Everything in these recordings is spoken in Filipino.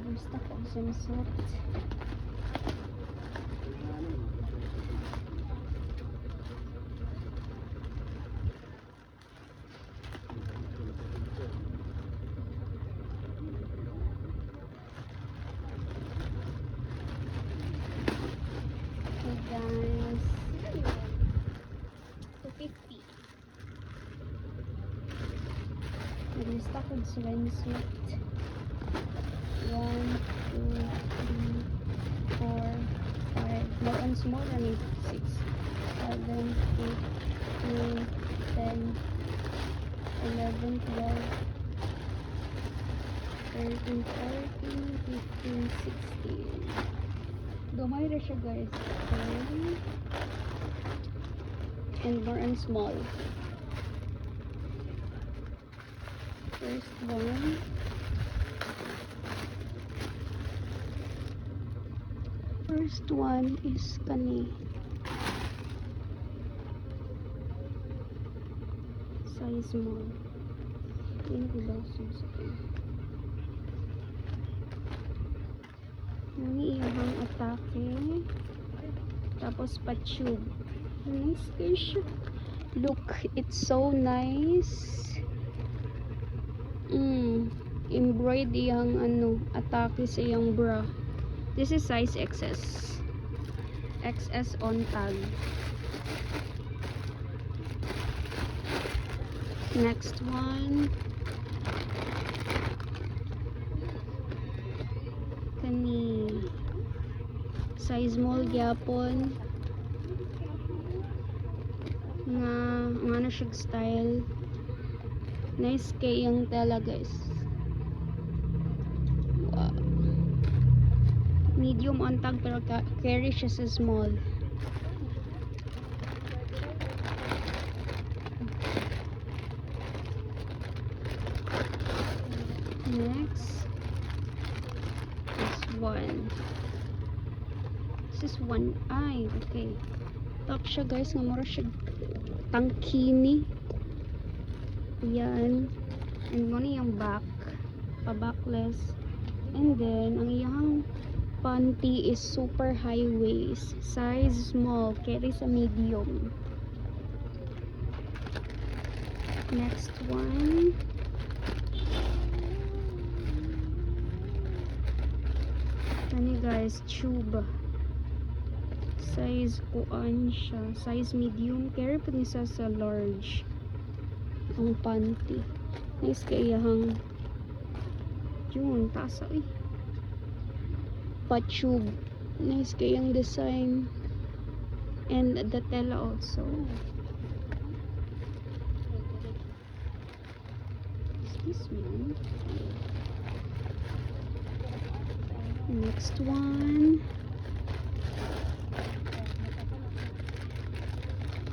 gusto ko swimsuit. Okay guys, 250. Nag-lista ko swimsuit. 1, 2, 3, 4, 5. More and small than 6, 7, 8, 9, 10, 11, 12, 13, 14, 15, 16. Gamay na siya guys. Okay. And more and small. First one. First one is kani. Size small. Ini ko daw susukin. Ini iyang atake. Tapos pa-tube. Nice fish. Look, it's so nice. Embroidered iyang atake sa iyang bra. This is size XS. XS on tag. Next one. Kani. Size small gyapon. Nga na siya style. Nice kay yung tela guys. Wow. Medium on tag pero carry siya sa small. Next, this one. This is one. Ay, okay. Top siya guys, nga mura siya tangkini. Yan. And muna yung back. Pa-backless. And then, ang iyang panty is super high waist. Size small. Carry sa medium. Next one. Ano guys, tube. Size kuan siya. Size medium. Carry pa niya sa large. Ang panty. Nice kayahang yun, tasa eh. Pa-tube. Nice kayang design. And the tela also. Is this one? Next one.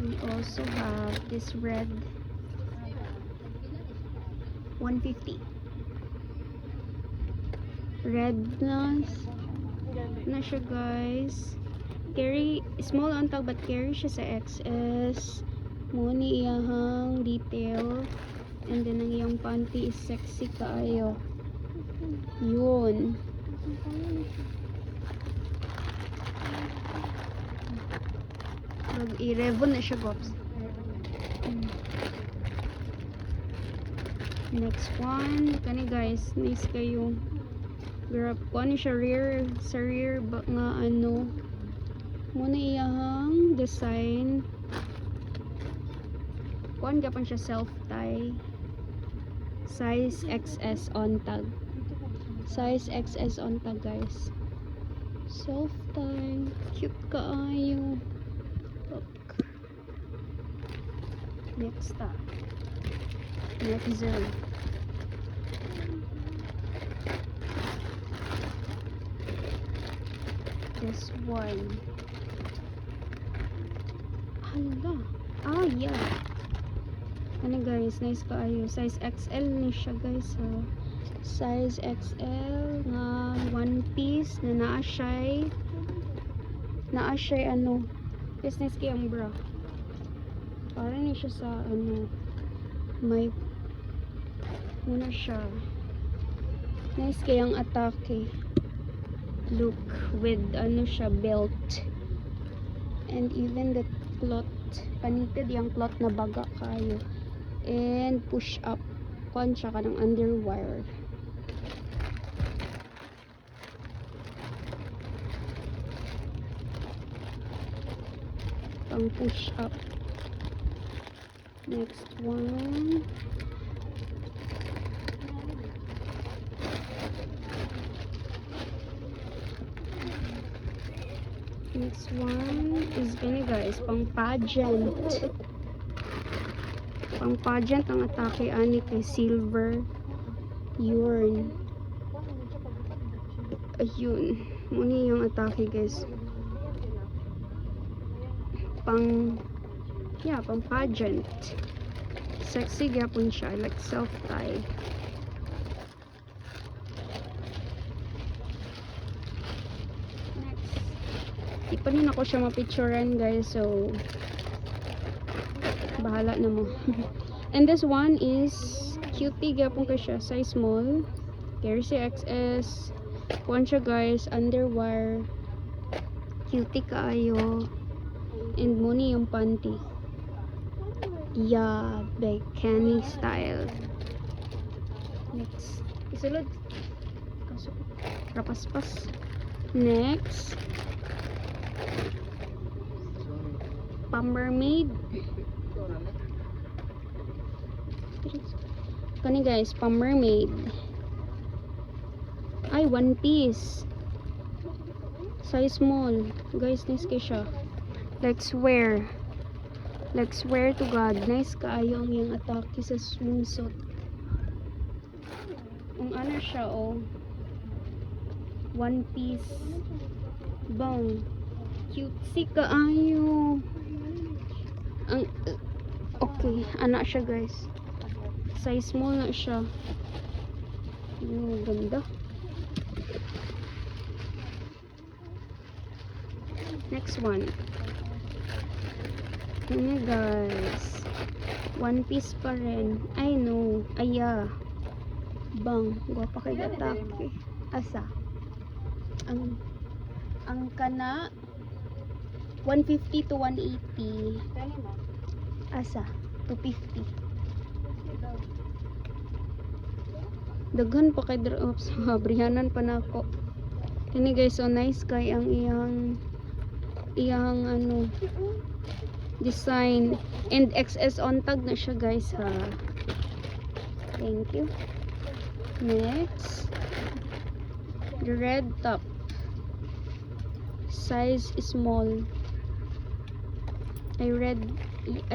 We also have this red 150. Red na siya guys. Carry small on tag but carry siya sa XS. Mo ni iyahang detail. And then ang iyang panty is sexy kaayo. Yun. Mag-11 na siya guys. Next one, kani guys, nice kayo. Grab ko ni siya rear, sa rear ba nga muna iyahang design. Kuan gapan siya self tie. Size XS on tag. Size XS on tag guys. Self tie, cute kaayo. Look. Next up. Next zone. This one. Hala. Ah, yeah. Ano guys, nice kaayo. Size XL ni siya guys. So, size XL nga one piece na naa siya business kayang bra. Para ni siya sa may muna siya Nice kayang atake. Look, with ano siya, belt. And even the cloth, panited yung cloth na baga kayo. And push up. Kuan siya ka ng underwire. Pang push up. Next one. Next one is gani guys, pang pageant. Pang pageant ang atake ani kay silver urn. Ayun. Muni yung atake guys. Pang pageant. Sexy gyapon siya, like self-tie. Di pa rin ako siya mapicturean guys, so bahala na mo. And this one is cutie gyapon ko siya, size small, carry si XS. Kuan siya guys, underwire, cutie kaayo, and muni yung panty. Yeah, bikini style. Next, isulod kaso rapaspas. Next, mermaid. Kani guys, mermaid. Ay, one piece. Size small. Guys, nice kay siya. Like swear to God, nice kaayo ang yung atake sa swimsuit. Ang ano siya, oh. One piece. Bang. Cutesy kaayo. Ang okay, anak siya guys. Size small na siya. Ganda. Next one. Ano guys, one piece pa rin. I know. Aya. Bang, guwapa kay atake. Asa? Ang kana 150 to 180. Asa? 250. Daghan pa kay drops. Brihanan pa nako. Kani guys, so nice kay ang iyang ano design, and XS on tag na siya guys ha. Thank you. Next, the red top, size small. I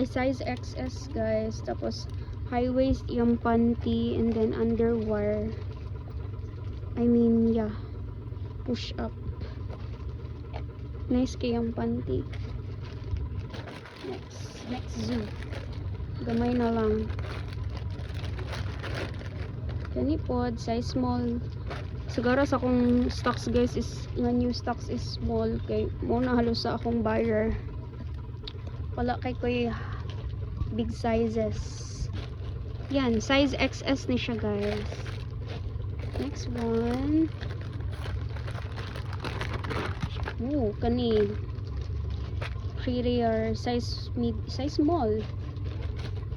size XS guys, tapos high waist yung panty, and then underwire. I mean yeah, push up. Nice kay yung panty. Next zoo. Gamay na lang. Kani pod, size small. Siguro sa akong stocks guys is, nga new stocks is small. Kay muna halos sa akong buyer. Wala kay ko'y big sizes. Yan, size XS ni siya guys. Next one. Ooh, kani. Prettier, size small.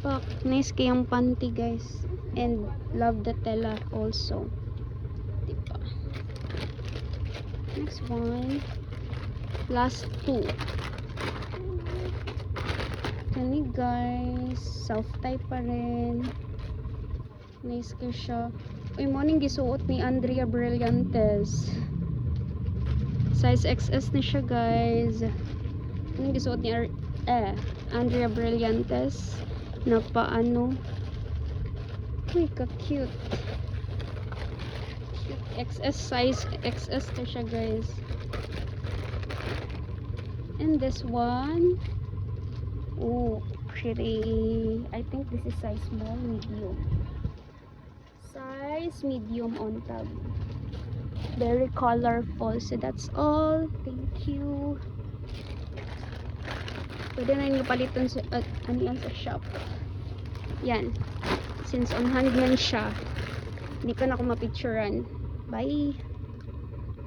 Fuck, nice kayang panty guys, and love the tela also. Diba? Next one, last two. Kani guys, self tie pa rin. Nice ka siya. Uy, morning gisuot ni Andrea Brillantes. Size XS ni siya guys. Anong gisuot ni Andrea Brillantes na paano. Uy, ka-cute. XS size, XS na siya guys. And this one, oh, pretty. I think this is size small, medium. Size medium on tab. Very colorful. So that's all. Thank you. Pwede na yung palitan sa, ano yan, sa shop. Yan. Since on hand man siya. Hindi pa na ako mapicturean. Bye!